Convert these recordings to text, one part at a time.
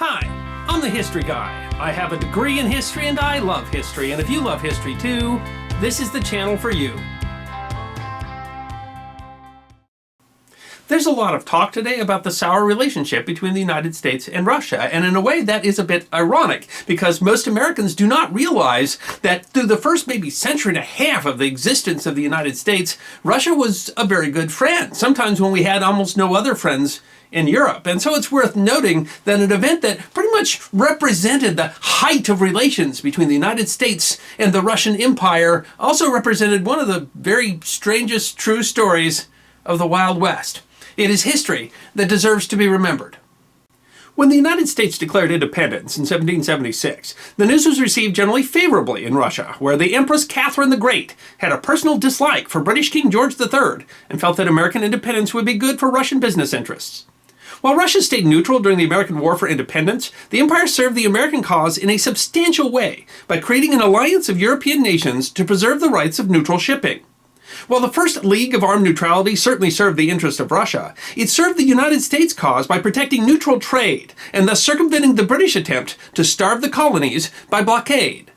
Hi, I'm the History Guy. I have a degree in history and I love history, and if you love history too, this is the channel for you. There's a lot of talk today about the sour relationship between the United States and Russia, and in a way that is a bit ironic, because most Americans do not realize that through the first maybe century and a half of the existence of the United States, Russia was a very good friend, sometimes when we had almost no other friends in Europe. And so it's worth noting that an event that pretty much represented the height of relations between the United States and the Russian Empire also represented one of the very strangest true stories of the Wild West. It is history that deserves to be remembered. When the United States declared independence in 1776, the news was received generally favorably in Russia, where the Empress Catherine the Great had a personal dislike for British King George III and felt that American independence would be good for Russian business interests. While Russia stayed neutral during the American War for Independence, the empire served the American cause in a substantial way by creating an alliance of European nations to preserve the rights of neutral shipping. While the First League of Armed Neutrality certainly served the interest of Russia, it served the United States cause by protecting neutral trade and thus circumventing the British attempt to starve the colonies by blockade.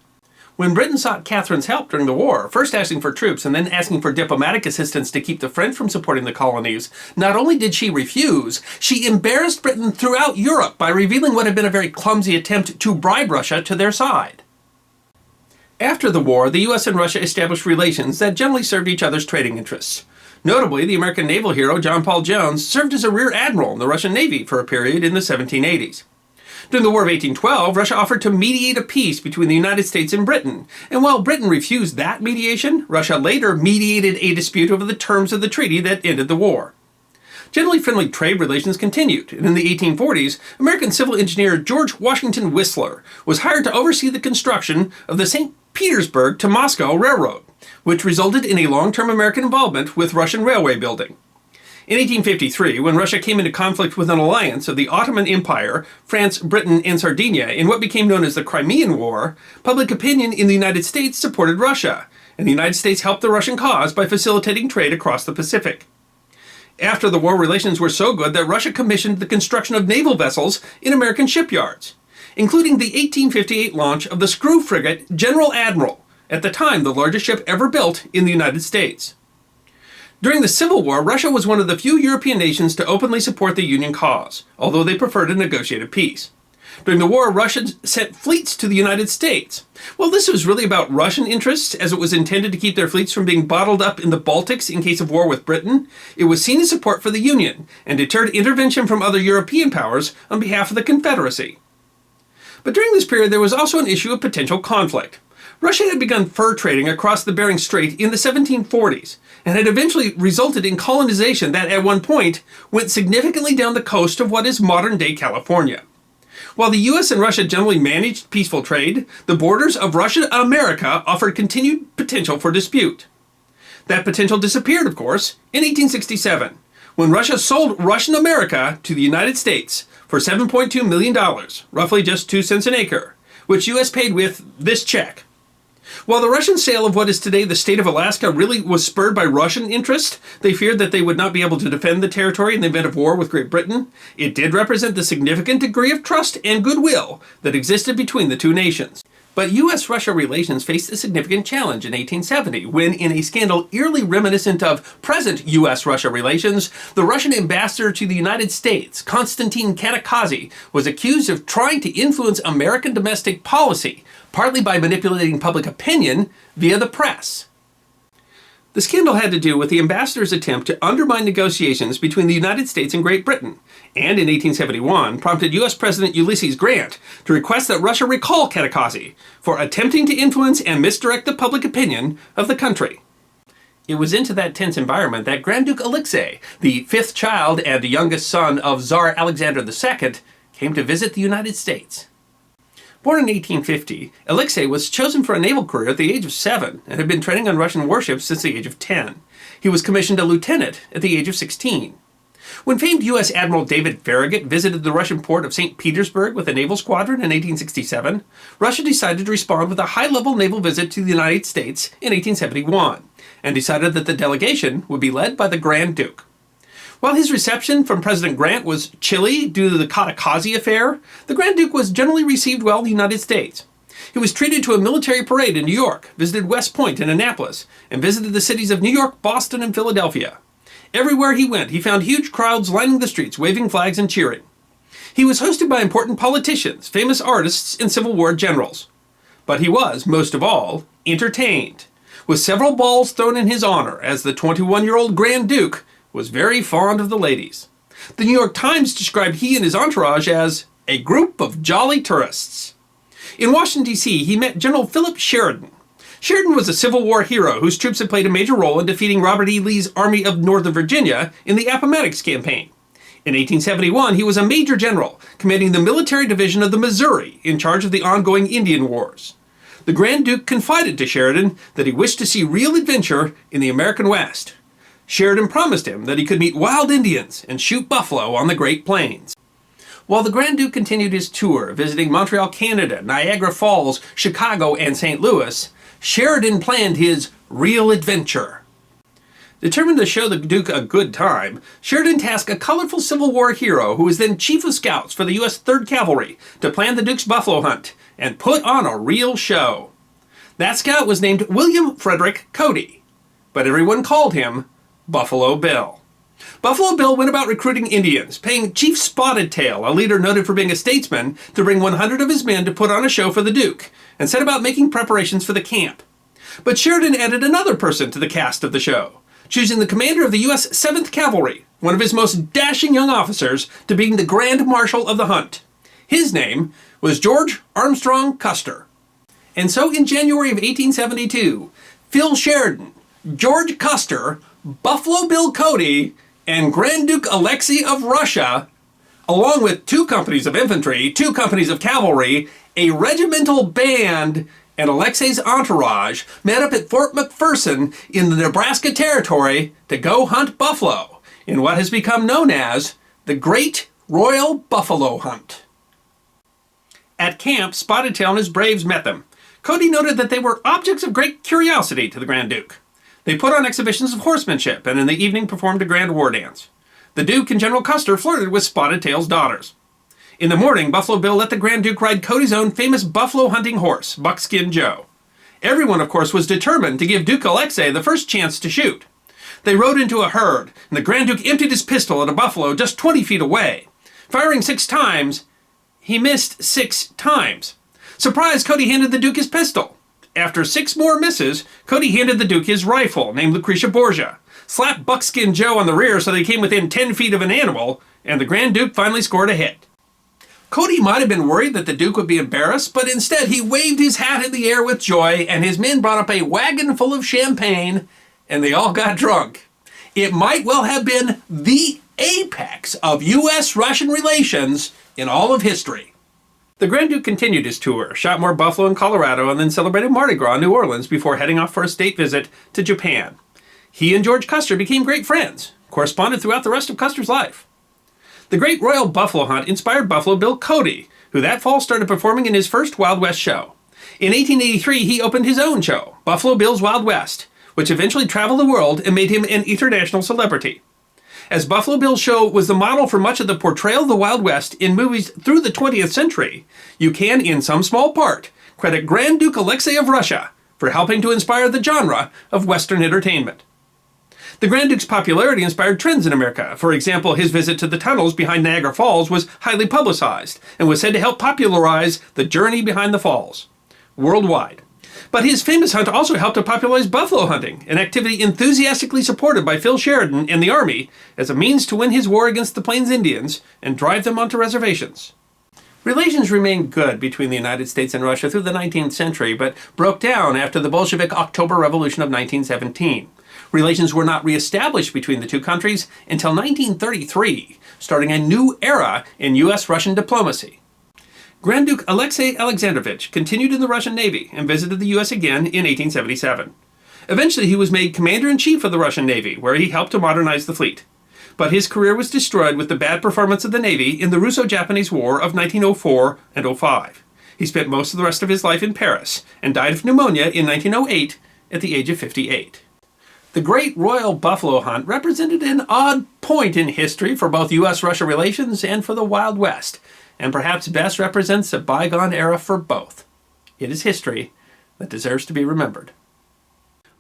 When Britain sought Catherine's help during the war, first asking for troops and then asking for diplomatic assistance to keep the French from supporting the colonies, not only did she refuse, she embarrassed Britain throughout Europe by revealing what had been a very clumsy attempt to bribe Russia to their side. After the war, the US and Russia established relations that generally served each other's trading interests. Notably, the American naval hero John Paul Jones served as a rear admiral in the Russian Navy for a period in the 1780s. During the War of 1812, Russia offered to mediate a peace between the United States and Britain, and while Britain refused that mediation, Russia later mediated a dispute over the terms of the treaty that ended the war. Generally friendly trade relations continued, and in the 1840s, American civil engineer George Washington Whistler was hired to oversee the construction of the St. Petersburg to Moscow Railroad, which resulted in a long-term American involvement with Russian railway building. In 1853, when Russia came into conflict with an alliance of the Ottoman Empire, France, Britain, and Sardinia in what became known as the Crimean War, public opinion in the United States supported Russia, and the United States helped the Russian cause by facilitating trade across the Pacific. After the war, relations were so good that Russia commissioned the construction of naval vessels in American shipyards, including the 1858 launch of the screw frigate General Admiral, at the time the largest ship ever built in the United States. During the Civil War, Russia was one of the few European nations to openly support the Union cause, although they preferred a negotiated peace. During the war, Russia sent fleets to the United States. Well, this was really about Russian interests, as it was intended to keep their fleets from being bottled up in the Baltics in case of war with Britain. It was seen as support for the Union, and deterred intervention from other European powers on behalf of the Confederacy. But during this period, there was also an issue of potential conflict. Russia had begun fur trading across the Bering Strait in the 1740s, and had eventually resulted in colonization that at one point went significantly down the coast of what is modern-day California. While the US and Russia generally managed peaceful trade, the borders of Russia and America offered continued potential for dispute. That potential disappeared, of course, in 1867, when Russia sold Russian America to the United States for $7.2 million, roughly just 2 cents an acre, which US paid with this check. While the Russian sale of what is today the state of Alaska really was spurred by Russian interest, they feared that they would not be able to defend the territory in the event of war with Great Britain, it did represent the significant degree of trust and goodwill that existed between the two nations. But US-Russia relations faced a significant challenge in 1870, when, in a scandal eerily reminiscent of present US-Russia relations, the Russian ambassador to the United States, Konstantin Katakazy, was accused of trying to influence American domestic policy, partly by manipulating public opinion via the press. The scandal had to do with the ambassador's attempt to undermine negotiations between the United States and Great Britain, and in 1871 prompted U.S. President Ulysses Grant to request that Russia recall Katakazy for attempting to influence and misdirect the public opinion of the country. It was into that tense environment that Grand Duke Alexei, the fifth child and the youngest son of Tsar Alexander II, came to visit the United States. Born in 1850, Alexei was chosen for a naval career at the age of 7 and had been training on Russian warships since the age of 10. He was commissioned a lieutenant at the age of 16. When famed U.S. Admiral David Farragut visited the Russian port of St. Petersburg with a naval squadron in 1867, Russia decided to respond with a high-level naval visit to the United States in 1871, and decided that the delegation would be led by the Grand Duke. While his reception from President Grant was chilly due to the Katakazi affair, the Grand Duke was generally received well in the United States. He was treated to a military parade in New York, visited West Point and Annapolis, and visited the cities of New York, Boston, and Philadelphia. Everywhere he went, he found huge crowds lining the streets, waving flags and cheering. He was hosted by important politicians, famous artists, and Civil War generals. But he was, most of all, entertained, with several balls thrown in his honor, as the 21-year-old Grand Duke was very fond of the ladies. The New York Times described he and his entourage as a group of jolly tourists. In Washington, D.C., he met General Philip Sheridan. Sheridan was a Civil War hero whose troops had played a major role in defeating Robert E. Lee's Army of Northern Virginia in the Appomattox Campaign. In 1871, he was a major general, commanding the military division of the Missouri, in charge of the ongoing Indian Wars. The Grand Duke confided to Sheridan that he wished to see real adventure in the American West. Sheridan promised him that he could meet wild Indians and shoot buffalo on the Great Plains. While the Grand Duke continued his tour, visiting Montreal, Canada, Niagara Falls, Chicago, and St. Louis, Sheridan planned his real adventure. Determined to show the Duke a good time, Sheridan tasked a colorful Civil War hero who was then Chief of Scouts for the U.S. 3rd Cavalry to plan the Duke's buffalo hunt and put on a real show. That scout was named William Frederick Cody, but everyone called him Buffalo Bill. Buffalo Bill went about recruiting Indians, paying Chief Spotted Tail, a leader noted for being a statesman, to bring 100 of his men to put on a show for the Duke, and set about making preparations for the camp. But Sheridan added another person to the cast of the show, choosing the commander of the U.S. 7th Cavalry, one of his most dashing young officers, to be the Grand Marshal of the hunt. His name was George Armstrong Custer. And so in January of 1872, Phil Sheridan, George Custer, Buffalo Bill Cody, and Grand Duke Alexei of Russia, along with 2 companies of infantry, 2 companies of cavalry, a regimental band, and Alexei's entourage, met up at Fort McPherson in the Nebraska Territory to go hunt buffalo in what has become known as the Great Royal Buffalo Hunt. At camp, Spotted Tail and his braves met them. Cody noted that they were objects of great curiosity to the Grand Duke. They put on exhibitions of horsemanship and in the evening performed a grand war dance. The Duke and General Custer flirted with Spotted Tail's daughters. In the morning, Buffalo Bill let the Grand Duke ride Cody's own famous buffalo hunting horse, Buckskin Joe. Everyone, of course, was determined to give Duke Alexei the first chance to shoot. They rode into a herd, and the Grand Duke emptied his pistol at a buffalo just 20 feet away. Firing 6 times, he missed 6 times. Surprised, Cody handed the Duke his pistol. After 6 more misses, Cody handed the Duke his rifle, named Lucretia Borgia, slapped Buckskin Joe on the rear so they came within 10 feet of an animal, and the Grand Duke finally scored a hit. Cody might have been worried that the Duke would be embarrassed, but instead he waved his hat in the air with joy, and his men brought up a wagon full of champagne, and they all got drunk. It might well have been the apex of U.S.-Russian relations in all of history. The Grand Duke continued his tour, shot more buffalo in Colorado, and then celebrated Mardi Gras in New Orleans before heading off for a state visit to Japan. He and George Custer became great friends, corresponded throughout the rest of Custer's life. The Great Royal Buffalo Hunt inspired Buffalo Bill Cody, who that fall started performing in his first Wild West show. In 1883, he opened his own show, Buffalo Bill's Wild West, which eventually traveled the world and made him an international celebrity. As Buffalo Bill's show was the model for much of the portrayal of the Wild West in movies through the 20th century, you can, in some small part, credit Grand Duke Alexei of Russia for helping to inspire the genre of Western entertainment. The Grand Duke's popularity inspired trends in America. For example, his visit to the tunnels behind Niagara Falls was highly publicized and was said to help popularize the journey behind the falls worldwide. But his famous hunt also helped to popularize buffalo hunting, an activity enthusiastically supported by Phil Sheridan and the Army as a means to win his war against the Plains Indians and drive them onto reservations. Relations remained good between the United States and Russia through the 19th century, but broke down after the Bolshevik October Revolution of 1917. Relations were not reestablished between the two countries until 1933, starting a new era in U.S.-Russian diplomacy. Grand Duke Alexei Alexandrovich continued in the Russian Navy and visited the U.S. again in 1877. Eventually, he was made Commander-in-Chief of the Russian Navy, where he helped to modernize the fleet. But his career was destroyed with the bad performance of the Navy in the Russo-Japanese War of 1904 and 05. He spent most of the rest of his life in Paris and died of pneumonia in 1908 at the age of 58. The Great Royal Buffalo Hunt represented an odd point in history for both U.S.-Russia relations and for the Wild West, and perhaps best represents a bygone era for both. It is history that deserves to be remembered.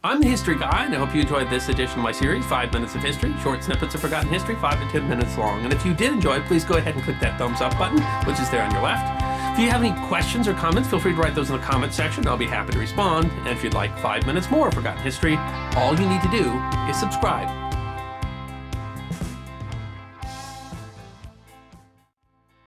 I'm the History Guy, and I hope you enjoyed this edition of my series, 5 Minutes of History, short snippets of forgotten history, 5 to 10 minutes long. And if you did enjoy it, please go ahead and click that thumbs up button, which is there on your left. If you have any questions or comments, feel free to write those in the comments section. I'll be happy to respond. And if you'd like 5 minutes more of forgotten history, all you need to do is subscribe.